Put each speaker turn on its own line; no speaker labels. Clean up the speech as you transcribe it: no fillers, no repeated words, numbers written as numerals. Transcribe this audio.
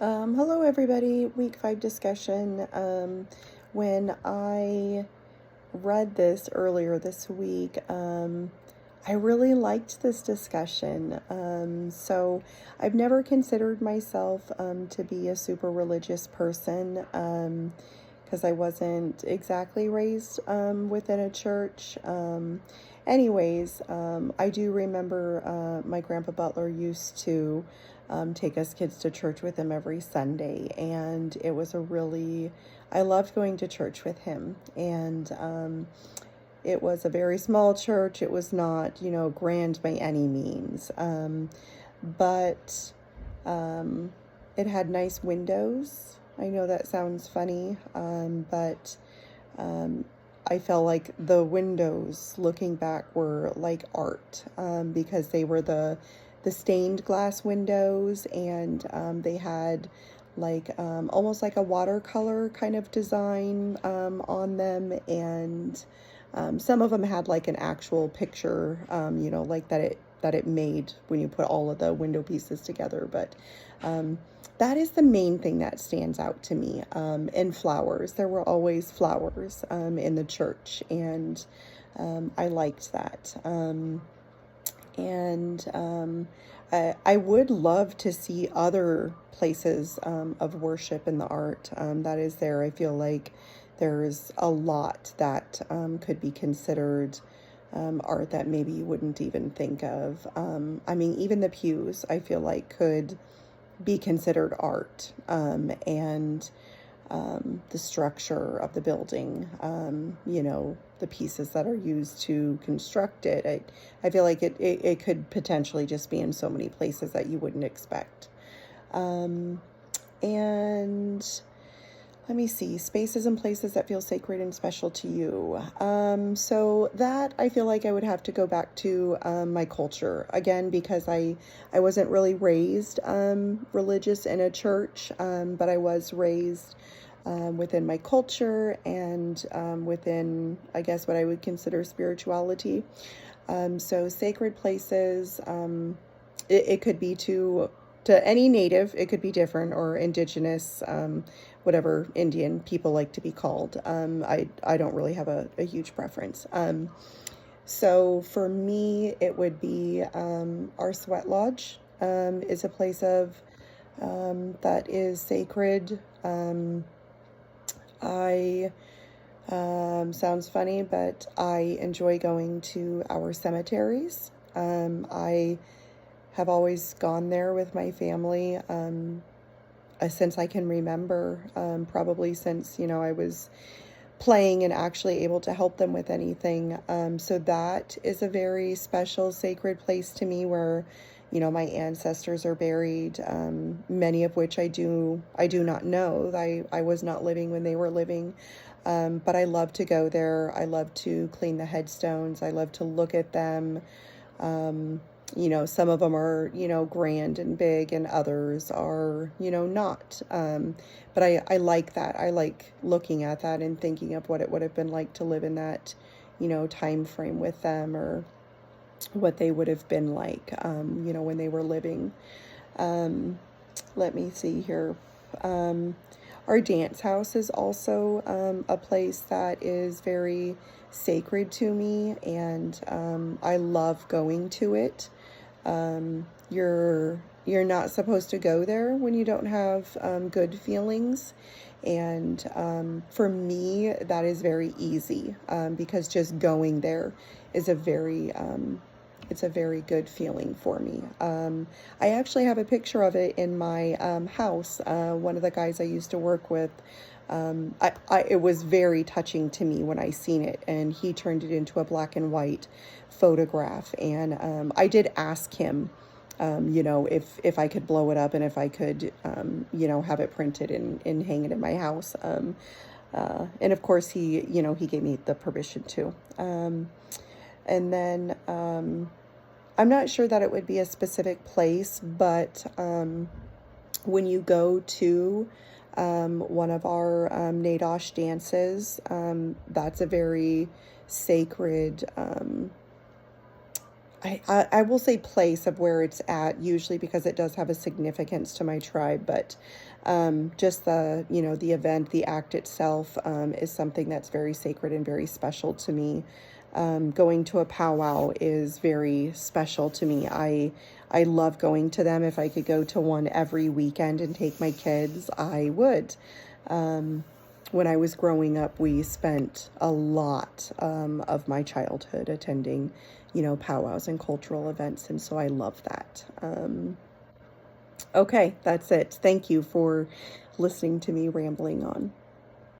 Hello, everybody. Week 5 discussion. When I read this earlier this week, I really liked this discussion. So I've never considered myself to be a super religious person because I wasn't exactly raised within a church. I do remember my grandpa Butler used to take us kids to church with him every Sunday, and it was I loved going to church with him, and it was a very small church. It was not, grand by any means, but it had nice windows. I know that sounds funny, but um, I felt like the windows looking back were like art, because they were the stained glass windows, and they had almost like a watercolor kind of design on them, and some of them had like an actual picture, like that it made when you put all of the window pieces together. But that is the main thing that stands out to me. And flowers. There were always flowers in the church, and I liked that. I would love to see other places of worship in the art that is there. I feel like there's a lot that could be considered art that maybe you wouldn't even think of. Even the pews, I feel like, could be considered art, and the structure of the building, the pieces that are used to construct it. I feel like it could potentially just be in so many places that you wouldn't expect. And let me see, spaces and places that feel sacred and special to you. So that I feel like I would have to go back to my culture again, because I wasn't really raised religious in a church, but I was raised within my culture and within, I guess, what I would consider spirituality. So sacred places, it could be to any native. It could be different, or indigenous, whatever Indian people like to be called. I don't really have a huge preference. So for me, it would be our sweat lodge is a place of that is sacred. I sounds funny, but I enjoy going to our cemeteries. I have always gone there with my family since I can remember, probably since, I was playing and actually able to help them with anything. So that is a very special, sacred place to me where, my ancestors are buried, many of which I do not know. I was not living when they were living. But I love to go there. I love to clean the headstones. I love to look at them. Some of them are, grand and big, and others are, not. But I like that. I like looking at that and thinking of what it would have been like to live in that, time frame with them, or what they would have been like, when they were living. Let me see here. Our dance house is also a place that is very sacred to me, and I love going to it. You're not supposed to go there when you don't have good feelings, and for me that is very easy, because just going there is it's a very good feeling for me. I actually have a picture of it in my house. One of the guys I used to work with, it was very touching to me when I seen it, and he turned it into a black and white photograph. And I did ask him, if I could blow it up, and if I could, have it printed and hang it in my house. And of course he gave me the permission to. And then I'm not sure that it would be a specific place, but when you go to one of our Natosh dances, that's a very sacred I will say place of where it's at, usually because it does have a significance to my tribe, but just the, the event, the act itself is something that's very sacred and very special to me. Going to a powwow is very special to me. I love going to them. If I could go to one every weekend and take my kids, I would. When I was growing up, we spent a lot of my childhood attending, powwows and cultural events, and so I love that. Okay, that's it. Thank you for listening to me rambling on.